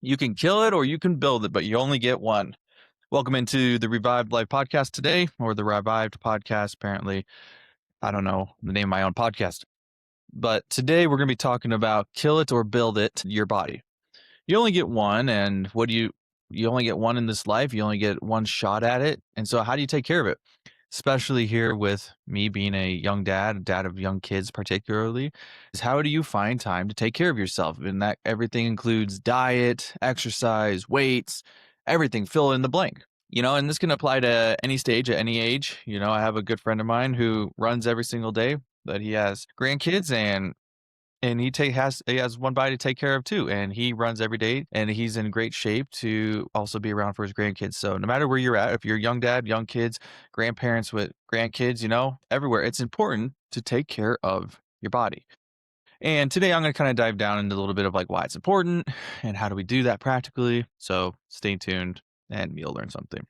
You can kill it or you can build it, but you only get one. Welcome into the Revived Life podcast today, or the Revived podcast. Apparently, I don't know the name of my own podcast. But today we're going to be talking about kill it or build it, your body. You only get one, and you only get one in this life. You only get one shot at it. And so how do you take care of it? Especially here with me being a young dad, a dad of young kids particularly, is how do you find time to take care of yourself? And that everything includes diet, exercise, weights, everything, fill in the blank. And this can apply to any stage at any age. I have a good friend of mine who runs every single day, but he has grandkids and he has one body to take care of too, and he runs every day, and he's in great shape to also be around for his grandkids. So no matter where you're at, if you're a young dad, young kids, grandparents with grandkids, everywhere, it's important to take care of your body. And today I'm going to kind of dive down into a little bit of like why it's important and how do we do that practically. So stay tuned and you'll learn something.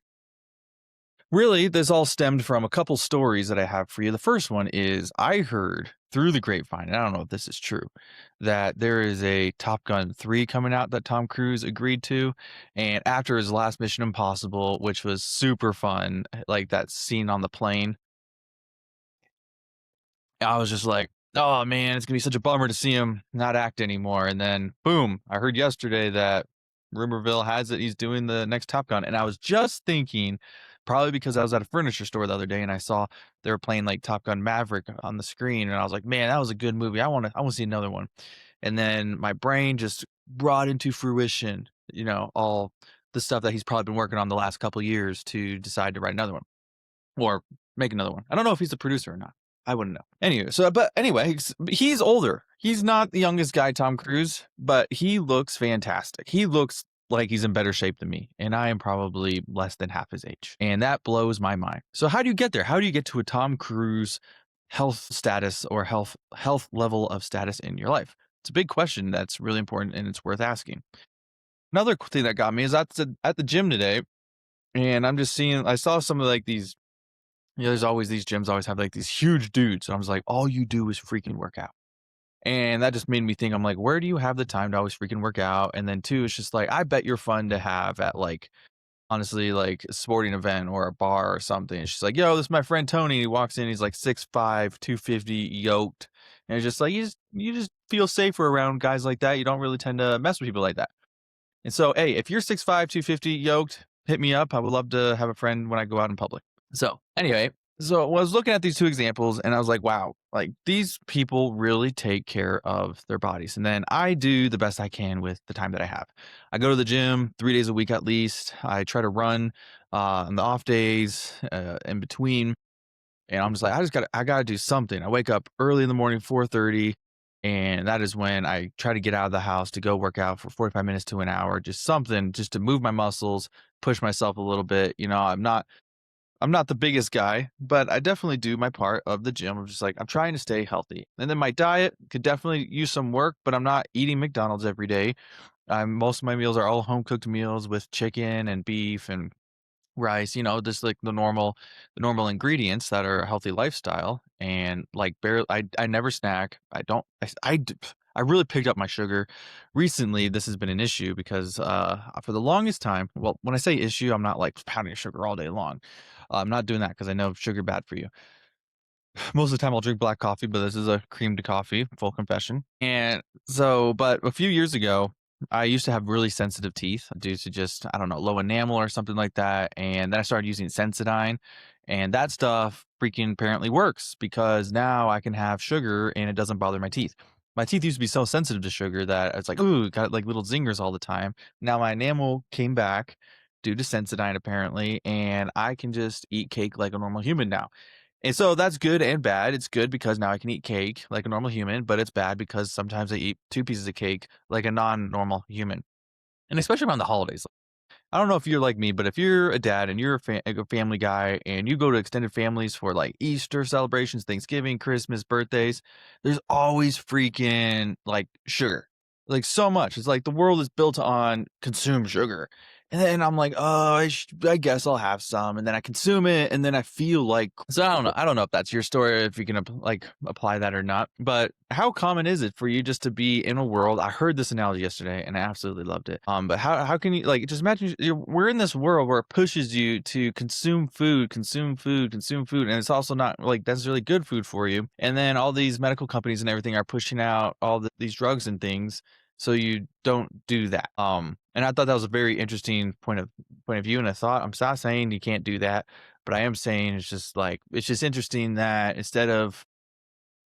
Really, this all stemmed from a couple stories that I have for you. The first one is I heard through the grapevine, and I don't know if this is true, that there is a Top Gun 3 coming out that Tom Cruise agreed to. And after his last Mission Impossible, which was super fun, like that scene on the plane, I was just like, oh man, it's gonna be such a bummer to see him not act anymore. And then boom, I heard yesterday that rumorville has it he's doing the next Top Gun. And I was just thinking, probably because I was at a furniture store the other day and I saw they were playing like Top Gun Maverick on the screen, and I was like, man, that was a good movie. I want to see another one. And then my brain just brought into fruition, all the stuff that he's probably been working on the last couple years to decide to write another one or make another one. I don't know if he's a producer or not. I wouldn't know. Anyway, but anyway, he's older. He's not the youngest guy, Tom Cruise, but he looks fantastic. He looks like he's in better shape than me, and I am probably less than half his age. And that blows my mind. So how do you get there? How do you get to a Tom Cruise health status or health level of status in your life? It's a big question that's really important and it's worth asking. Another thing that got me is at the gym today, and I saw some of like these, there's always these gyms always have like these huge dudes. And I was like, all you do is freaking work out. And that just made me think, I'm like, where do you have the time to always freaking work out? And then two, it's just like, I bet you're fun to have at like, honestly, like a sporting event or a bar or something. It's just like, yo, this is my friend Tony. He walks in, he's like 6'5", 250, yoked. And it's just like, you just feel safer around guys like that. You don't really tend to mess with people like that. And so, hey, if you're 6'5", 250, yoked, hit me up. I would love to have a friend when I go out in public. So anyway, I was looking at these two examples and I was like, wow, like these people really take care of their bodies. And then I do the best I can with the time that I have. I go to the gym 3 days a week at least. I try to run on the off days in between. And I'm just like, I gotta do something. I wake up early in the morning, 4:30. And that is when I try to get out of the house to go work out for 45 minutes to an hour, just something just to move my muscles, push myself a little bit. I'm not the biggest guy, but I definitely do my part of the gym. I'm just like, I'm trying to stay healthy. And then my diet could definitely use some work, but I'm not eating McDonald's every day. Most of my meals are all home cooked meals with chicken and beef and rice, just like the normal ingredients that are a healthy lifestyle. And like barely, I never snack. I don't, I really picked up my sugar recently. This has been an issue because for the longest time, well, when I say issue, I'm not like pounding sugar all day long. I'm not doing that because I know sugar bad for you. Most of the time I'll drink black coffee, but this is a creamed coffee, full confession. And so, but a few years ago, I used to have really sensitive teeth due to just, I don't know, low enamel or something like that. And then I started using Sensodyne, and that stuff freaking apparently works because now I can have sugar and it doesn't bother my teeth. My teeth used to be so sensitive to sugar that it's like, ooh, got like little zingers all the time. Now my enamel came back due to Sensodyne apparently, and I can just eat cake like a normal human now. And so that's good and bad. It's good because now I can eat cake like a normal human, but it's bad because sometimes I eat 2 pieces of cake like a non-normal human. And especially around the holidays. I don't know if you're like me, but if you're a dad and you're a family guy and you go to extended families for like Easter celebrations, Thanksgiving, Christmas, birthdays, there's always freaking like sugar. Like so much. It's like the world is built on consume sugar. And then I'm like, "Oh, I guess I'll have some," and then I consume it, and then I feel like so I don't know if that's your story, if you can apply that or not, but how common is it for you just to be in a world I heard this analogy yesterday, and I absolutely loved it, but how can you like, just imagine we're in this world where it pushes you to consume food, consume food, consume food, and it's also not, like, necessarily good food for you, and then all these medical companies and everything are pushing out all these drugs and things, so you don't do that. And I thought that was a very interesting point of view and a thought. I'm not saying you can't do that, but I am saying it's just like it's just interesting that instead of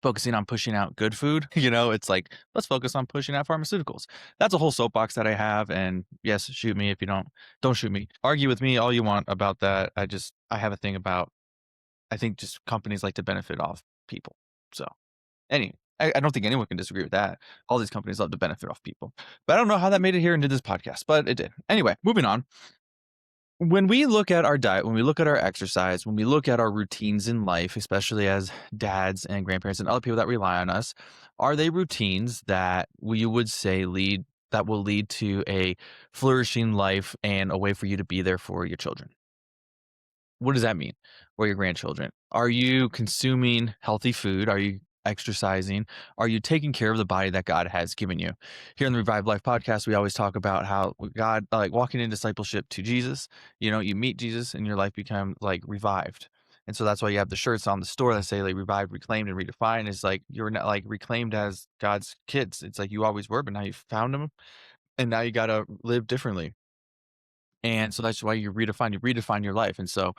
focusing on pushing out good food, it's like let's focus on pushing out pharmaceuticals. That's a whole soapbox that I have. And yes, shoot me if you don't shoot me. Argue with me all you want about that. I have a thing about I think just companies like to benefit off people. So I don't think anyone can disagree with that. All these companies love to benefit off people. But I don't know how that made it here into this podcast, but it did. Anyway, moving on. When we look at our diet, when we look at our exercise, when we look at our routines in life, especially as dads and grandparents and other people that rely on us, are they routines that we would say will lead to a flourishing life and a way for you to be there for your children? What does that mean? Or your grandchildren? Are you consuming healthy food? Are you exercising? Are you taking care of the body that God has given you? Here in the Revived Life podcast, we always talk about how God, like walking in discipleship to Jesus, you meet Jesus and your life become like revived. And so that's why you have the shirts on the store that say like revived, reclaimed, and redefined. It's like you're not like reclaimed as God's kids. It's like you always were, but now you found them and now you got to live differently. And so that's why you redefine your life. And so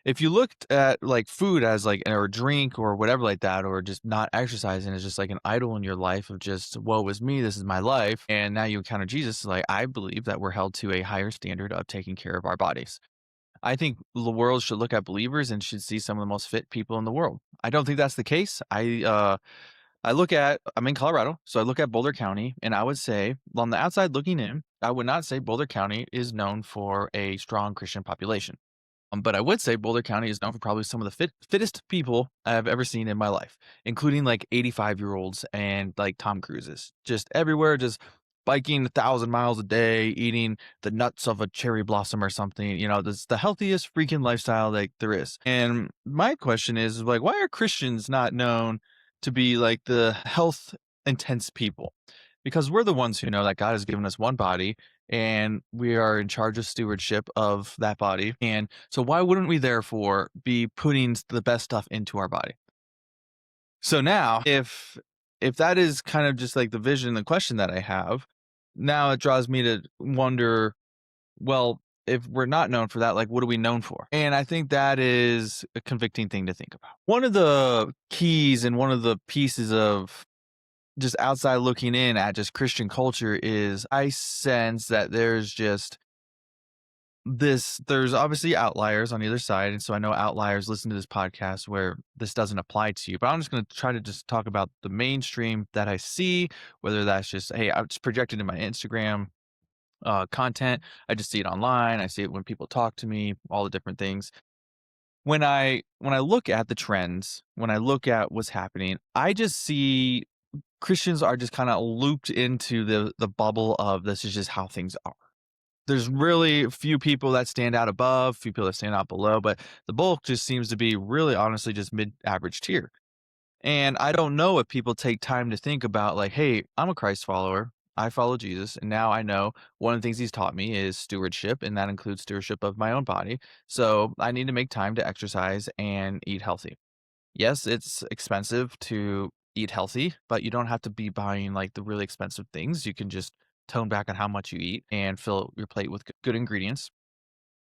if you looked at like food as like or drink or whatever like that, or just not exercising as just like an idol in your life of just woe is me, this is my life, and now you encounter Jesus, like I believe that we're held to a higher standard of taking care of our bodies. I think the world should look at believers and should see some of the most fit people in the world. I don't think that's the case. I'm in Colorado, so I look at Boulder County, and I would say, on the outside looking in, I would not say Boulder County is known for a strong Christian population. But I would say Boulder County is known for probably some of the fittest people I've ever seen in my life, including like 85-year-olds and like Tom Cruises, just everywhere, just biking 1,000 miles a day, eating the nuts of a cherry blossom or something. That's the healthiest freaking lifestyle that there is. And my question is like, why are Christians not known to be like the health intense people? Because we're the ones who know that God has given us one body and we are in charge of stewardship of that body. And so why wouldn't we therefore be putting the best stuff into our body? So now if that is kind of just like the vision, the question that I have, now it draws me to wonder, well, if we're not known for that, like what are we known for? And I think that is a convicting thing to think about. One of the keys and one of the pieces of just outside looking in at just Christian culture is I sense that there's obviously outliers on either side. And so I know outliers listen to this podcast where this doesn't apply to you, but I'm just going to try to just talk about the mainstream that I see, whether that's just, hey, I just projected in my Instagram content. I just see it online. I see it when people talk to me, all the different things. When I look at the trends, when I look at what's happening, I just see Christians are just kind of looped into the bubble of this is just how things are. There's really few people that stand out above, few people that stand out below, but the bulk just seems to be really honestly just mid-average tier. And I don't know if people take time to think about like, hey, I'm a Christ follower. I follow Jesus, and now I know one of the things he's taught me is stewardship, and that includes stewardship of my own body. So I need to make time to exercise and eat healthy. Yes, it's expensive to eat healthy, but you don't have to be buying like the really expensive things. You can just tone back on how much you eat and fill your plate with good ingredients.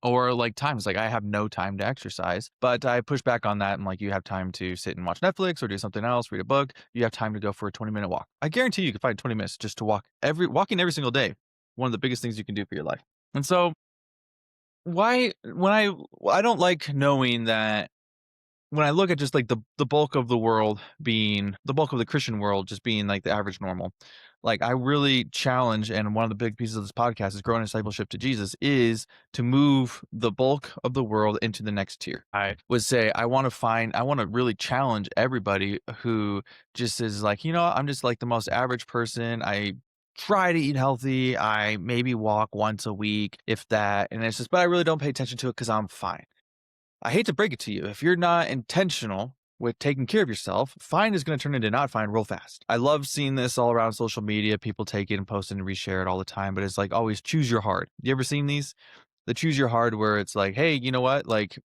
Or like times, like I have no time to exercise, but I push back on that. And like, you have time to sit and watch Netflix or do something else, read a book. You have time to go for a 20-minute walk. I guarantee you can find 20 minutes just to walking every single day. One of the biggest things you can do for your life. And so why, when I don't like knowing that when I look at just like the bulk of the world being the bulk of the Christian world just being like the average normal, like I really challenge, and one of the big pieces of this podcast is growing discipleship to Jesus is to move the bulk of the world into the next tier. I would say I want to really challenge everybody who just is like, I'm just like the most average person. I try to eat healthy. I maybe walk once a week, if that. And it's just, but I really don't pay attention to it because I'm fine. I hate to break it to you. If you're not intentional with taking care of yourself, fine is going to turn into not fine real fast. I love seeing this all around social media. People take it and post it and reshare it all the time, but it's like always choose your heart. You ever seen these? The choose your hard where it's like, hey, you know what? Like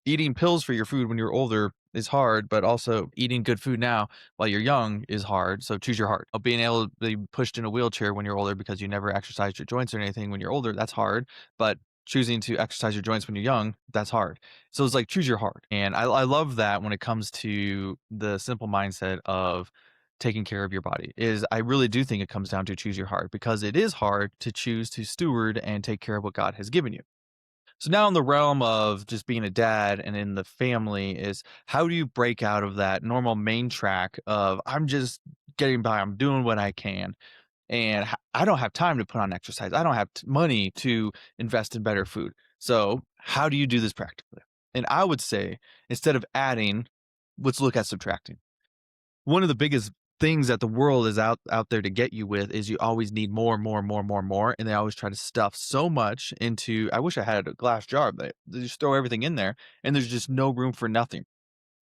eating pills for your food when you're older is hard, but also eating good food now while you're young is hard. So choose your heart. Being able to be pushed in a wheelchair when you're older because you never exercised your joints or anything when you're older, that's hard. But choosing to exercise your joints when you're young, that's hard. So it's like choose your heart. And I love that when it comes to the simple mindset of taking care of your body is I really do think it comes down to choose your heart because it is hard to choose to steward and take care of what God has given you. So now in the realm of just being a dad and in the family is how do you break out of that normal main track of I'm just getting by, I'm doing what I can, and I don't have time to put on exercise. I don't have money to invest in better food. So how do you do this practically? And I would say instead of adding, let's look at subtracting. One of the biggest things that the world is out there to get you with is you always need more, more, more, more, more, and they always try to stuff so much into. I wish I had a glass jar, but they just throw everything in there, and there's just no room for nothing.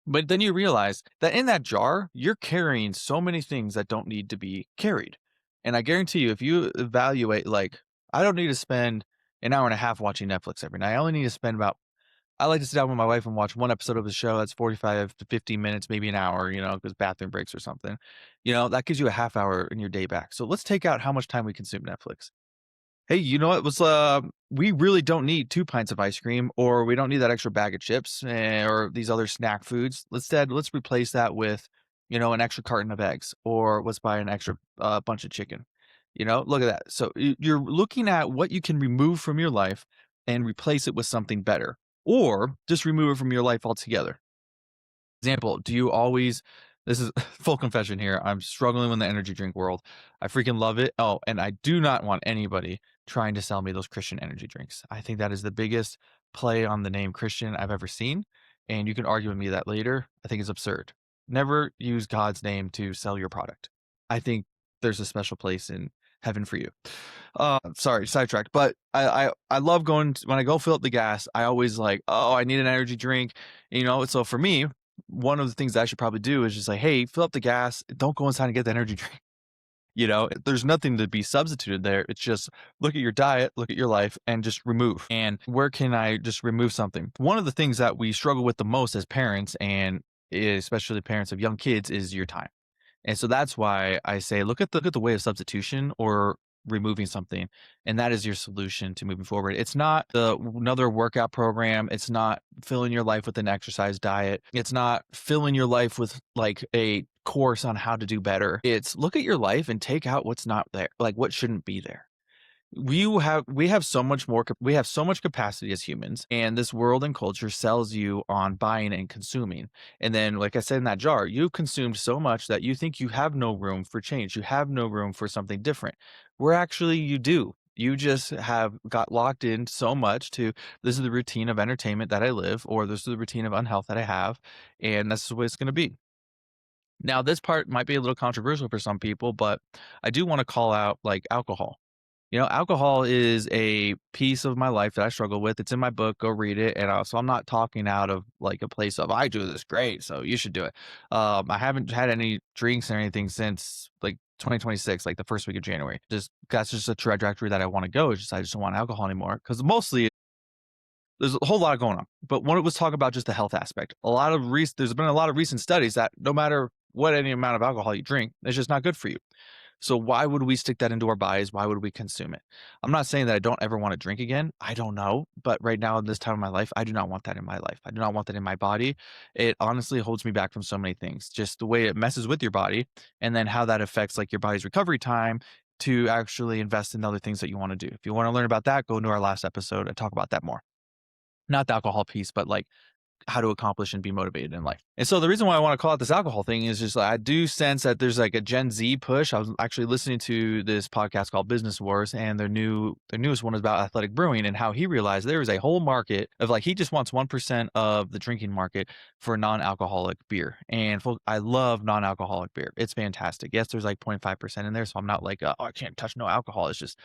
But then you realize that in that jar, you're carrying so many things that don't need to be carried. And I guarantee you, if you evaluate, like, I don't need to spend an hour and a half watching Netflix every night. I only need to spend about I like to sit down with my wife and watch one episode of the show that's 45 to 50 minutes, maybe an hour, because bathroom breaks or something. That gives you a half hour in your day back. So let's take out how much time we consume Netflix. Hey, you know what? We really don't need 2 pints of ice cream, or we don't need that extra bag of chips, or these other snack foods. Instead, let's replace that with, an extra carton of eggs, or let's buy an extra bunch of chicken. Look at that. So you're looking at what you can remove from your life and replace it with something better, or just remove it from your life altogether. Example, do you always this is full confession here, I'm struggling with the energy drink world. I freaking love it. Oh, and I do not want anybody trying to sell me those Christian energy drinks. I think that is the biggest play on the name Christian I've ever seen, and you can argue with me that later. I think it's absurd. Never use God's name to sell your product. I think there's a special place in heaven for you. Sorry, sidetracked, but I love going when I go fill up the gas, I always like, "Oh, I need an energy drink," so for me, one of the things that I should probably do is just like, "Hey, fill up the gas. Don't go inside and get the energy drink." There's nothing to be substituted there. It's just look at your diet, look at your life, and just remove. And where can I just remove something? One of the things that we struggle with the most as parents, and especially parents of young kids, is your time. And so that's why I say look at the way of substitution or removing something, and that is your solution to moving forward. It's not another workout program. It's not filling your life with an exercise diet. It's not filling your life with like a course on how to do better. It's look at your life and take out what's not there, like what shouldn't be there. We have so much more we have so much capacity as humans, and this world and culture sells you on buying and consuming. And then like I said in that jar, you've consumed so much that you think you have no room for change, you have no room for something different, where actually you do. You just have got locked in so much to this is the routine of entertainment that I live, or this is the routine of unhealth that I have, and this is what it's going to be. Now this part might be a little controversial for some people, but I do want to call out like alcohol. Alcohol is a piece of my life that I struggle with. It's in my book. Go read it. And so I'm not talking out of like a place of I do this great, so you should do it. I haven't had any drinks or anything since like 2026, like the first week of January. Just that's just a trajectory that I want to go. It's just I just don't want alcohol anymore because mostly there's a whole lot going on. But when it was talk about just the health aspect, there's been a lot of recent studies that no matter what any amount of alcohol you drink, it's just not good for you. So why would we stick that into our bodies? Why would we consume it? I'm not saying that I don't ever want to drink again. I don't know. But right now, in this time of my life, I do not want that in my life. I do not want that in my body. It honestly holds me back from so many things. Just the way it messes with your body and then how that affects like your body's recovery time to actually invest in other things that you want to do. If you want to learn about that, go into our last episode and talk about that more. Not the alcohol piece, but like how to accomplish and be motivated in life. And so the reason why I want to call out this alcohol thing is just like I do sense that there's like a Gen Z push. I was actually listening to this podcast called Business Wars, and their newest one is about athletic brewing and how he realized there is a whole market of like he just wants 1% of the drinking market for non-alcoholic beer. And I love non-alcoholic beer. It's fantastic. Yes, there's like 0.5% in there, so I'm not like, oh, I can't touch no alcohol. It's just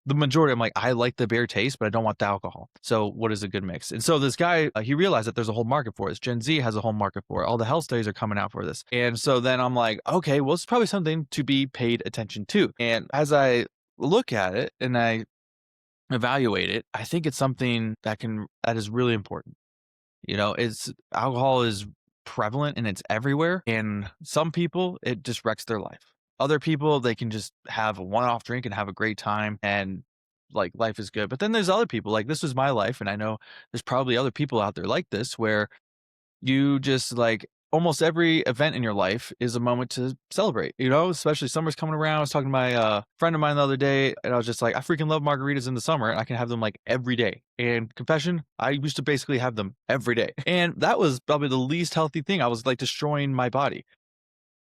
the majority, I'm like, I like the beer taste, but I don't want the alcohol. So what is a good mix? And so this guy, he realized that there's a whole market for it. Gen Z has a whole market for it. All the health studies are coming out for this. And so then I'm like, okay, well, it's probably something to be paid attention to. And as I look at it and I evaluate it, I think it's something that is really important. It's alcohol is prevalent and it's everywhere. And some people, it just wrecks their life. Other people, they can just have a one-off drink and have a great time and like life is good. But then there's other people, like this was my life. And I know there's probably other people out there like this where you just like almost every event in your life is a moment to celebrate, especially summer's coming around. I was talking to my friend of mine the other day, and I was just like, I freaking love margaritas in the summer, and I can have them like every day. And confession, I used to basically have them every day. And that was probably the least healthy thing. I was like destroying my body.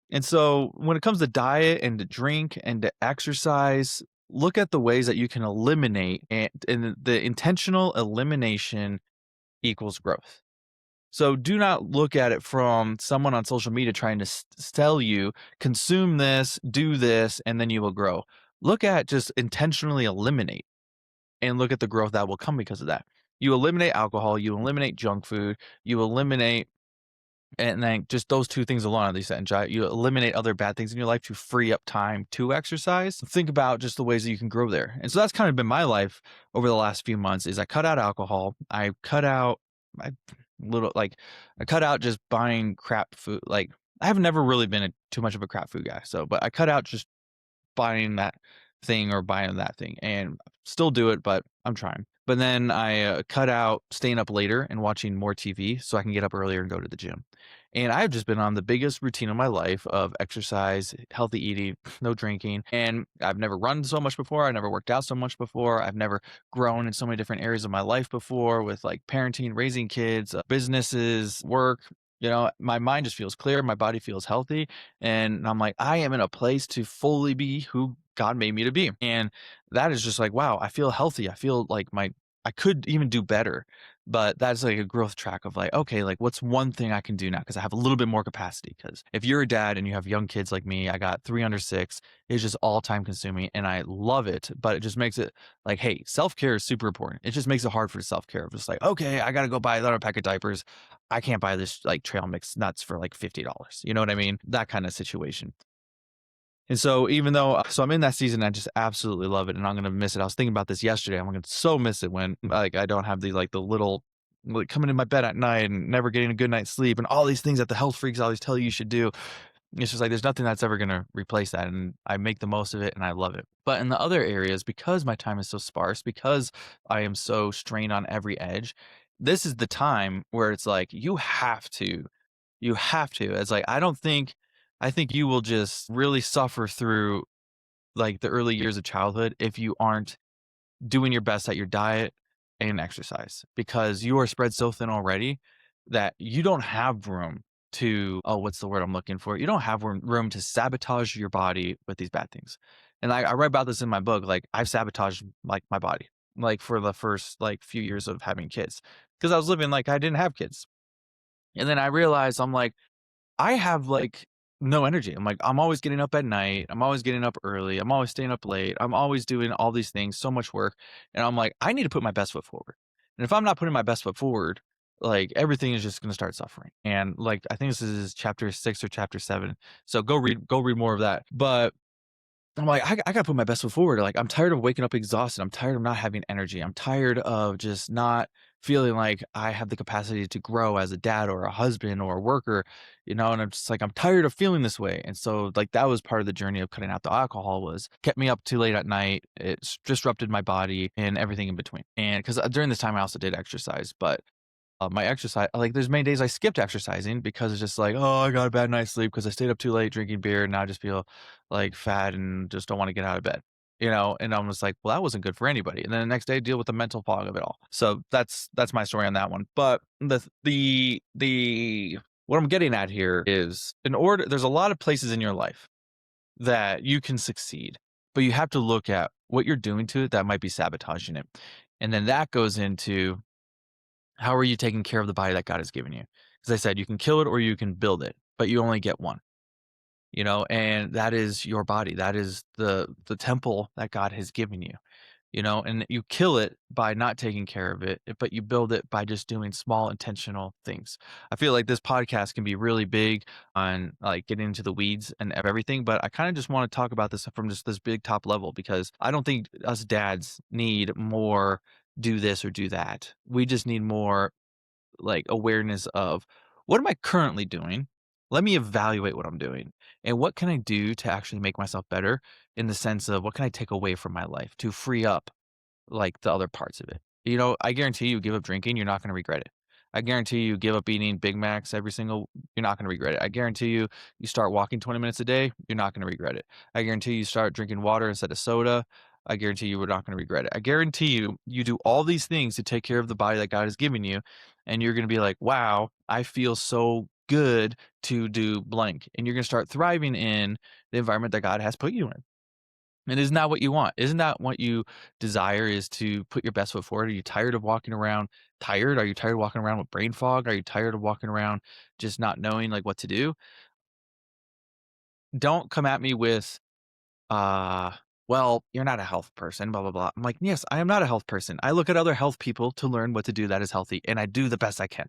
And so when it comes to diet and to drink and to exercise, look at the ways that you can eliminate, and the intentional elimination equals growth. So do not look at it from someone on social media trying to tell you, consume this, do this, and then you will grow. Look at just intentionally eliminate and look at the growth that will come because of that. You eliminate alcohol, you eliminate junk food, you eliminate, and then just those two things alone, at least you eliminate other bad things in your life to free up time to exercise. Think about just the ways that you can grow there. And so that's kind of been my life over the last few months is I cut out alcohol. I cut out I I cut out just buying crap food. Like I have never really been too much of a crap food guy. But I cut out just buying that thing or buying that thing and still do it, but I'm trying. But then I cut out staying up later and watching more TV so I can get up earlier and go to the gym. And I've just been on the biggest routine of my life of exercise, healthy eating, no drinking. And I've never run so much before. I never worked out so much before. I've never grown in so many different areas of my life before with like parenting, raising kids, businesses, work. My mind just feels clear. My body feels healthy. And I'm like, I am in a place to fully be who God made me to be. And that is just like, wow, I feel healthy. I feel like I could even do better. But that's like a growth track of like, okay, like what's one thing I can do now? Cause I have a little bit more capacity. Cause if you're a dad and you have young kids like me, I got 3 under 6. It's just all time consuming and I love it. But it just makes it like, hey, self-care is super important. It just makes it hard for self-care. Just like, okay, I got to go buy another pack of diapers. I can't buy this like trail mix nuts for like $50. You know what I mean? That kind of situation. And so even though I'm in that season, I just absolutely love it and I'm going to miss it. I was thinking about this yesterday. I'm going to so miss it when like I don't have the little like coming in my bed at night and never getting a good night's sleep and all these things that the health freaks always tell you should do. It's just like there's nothing that's ever going to replace that and I make the most of it and I love it. But in the other areas, because my time is so sparse, because I am so strained on every edge, this is the time where it's like you have to. It's like I think you will just really suffer through like the early years of childhood if you aren't doing your best at your diet and exercise because you are spread so thin already that you don't have room to, oh, what's the word I'm looking for? You don't have room to sabotage your body with these bad things. And I write about this in my book. Like I've sabotaged like my body, like for the first like few years of having kids because I was living like I didn't have kids. And then I realized I'm like, I have like no energy. I'm like, I'm always getting up at night. I'm always getting up early. I'm always staying up late. I'm always doing all these things, so much work. And I'm like, I need to put my best foot forward. And if I'm not putting my best foot forward, like everything is just going to start suffering. And like, I think this is chapter 6 or chapter 7. So go read more of that. But I'm like, I gotta put my best foot forward. Like, I'm tired of waking up exhausted. I'm tired of not having energy. I'm tired of just not feeling like I have the capacity to grow as a dad or a husband or a worker, and I'm just like, I'm tired of feeling this way. And so like that was part of the journey of cutting out the alcohol was kept me up too late at night. It's disrupted my body and everything in between. And because during this time I also did exercise, but my exercise, like there's many days I skipped exercising because it's just like, oh, I got a bad night's sleep because I stayed up too late drinking beer and now I just feel like fat and just don't want to get out of bed. and I'm just like, well, that wasn't good for anybody. And then the next day, deal with the mental fog of it all. So that's my story on that one. But the what I'm getting at here is there's a lot of places in your life that you can succeed, but you have to look at what you're doing to it that might be sabotaging it. And then that goes into how are you taking care of the body that God has given you? As I said, you can kill it or you can build it, but you only get one. And that is your body. That is the temple that God has given you. And you kill it by not taking care of it, but you build it by just doing small intentional things. I feel like this podcast can be really big on like getting into the weeds and of everything, but I kind of just want to talk about this from just this big top level because I don't think us dads need more do this or do that. We just need more like awareness of what am I currently doing? Let me evaluate what I'm doing and what can I do to actually make myself better in the sense of what can I take away from my life to free up like the other parts of it. I guarantee you give up drinking, you're not going to regret it. I guarantee you give up eating Big Macs you're not going to regret it. I guarantee you start walking 20 minutes a day, you're not going to regret it. I guarantee you start drinking water instead of soda. I guarantee you we're not going to regret it. I guarantee you do all these things to take care of the body that God has given you, and you're going to be like, wow, I feel so good to do blank. And you're going to start thriving in the environment that God has put you in. And isn't that what you want? Isn't that what you desire is to put your best foot forward? Are you tired of walking around tired? Are you tired of walking around with brain fog? Are you tired of walking around just not knowing like what to do? Don't come at me with, uh, well, you're not a health person, blah, blah, blah. I'm like, yes, I am not a health person. I look at other health people to learn what to do that is healthy, and I do the best I can,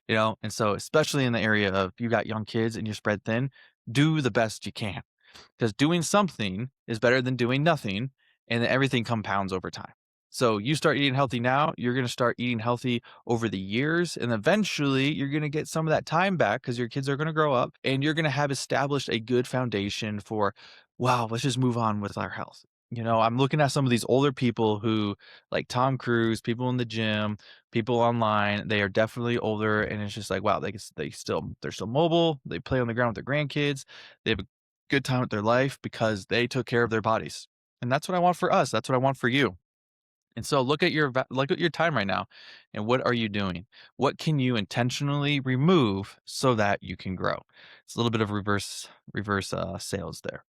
And so, especially in the area of you got young kids and you're spread thin, do the best you can because doing something is better than doing nothing, and then everything compounds over time. So you start eating healthy now, you're going to start eating healthy over the years, and eventually you're going to get some of that time back because your kids are going to grow up and you're going to have established a good foundation for, wow, let's just move on with our health. I'm looking at some of these older people who, like Tom Cruise, people in the gym, people online, they are definitely older, and it's just like, wow, they're still mobile. They play on the ground with their grandkids. They have a good time with their life because they took care of their bodies. And that's what I want for us. That's what I want for you. And so look at your time right now and what are you doing? What can you intentionally remove so that you can grow? It's a little bit of reverse sales there.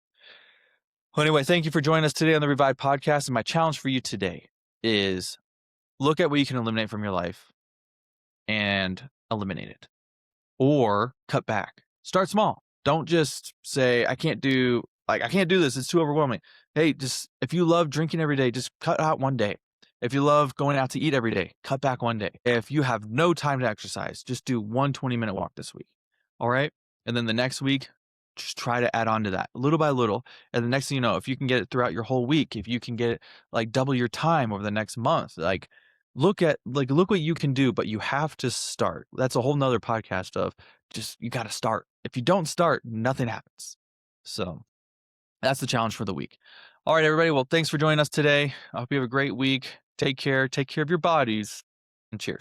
Well, anyway, thank you for joining us today on the Revive podcast. And my challenge for you today is look at what you can eliminate from your life and eliminate it. Or cut back. Start small. Don't just say, I can't do this. It's too overwhelming. Hey, just if you love drinking every day, just cut out one day. If you love going out to eat every day, cut back one day. If you have no time to exercise, just do 1 20-minute walk this week. All right. And then the next week, just try to add on to that little by little. And the next thing you know, if you can get it throughout your whole week, if you can get it like double your time over the next month, like look what you can do, but you have to start. That's a whole nother podcast of just you got to start. If you don't start, nothing happens. So that's the challenge for the week. All right, everybody. Well, thanks for joining us today. I hope you have a great week. Take care of your bodies, and cheers.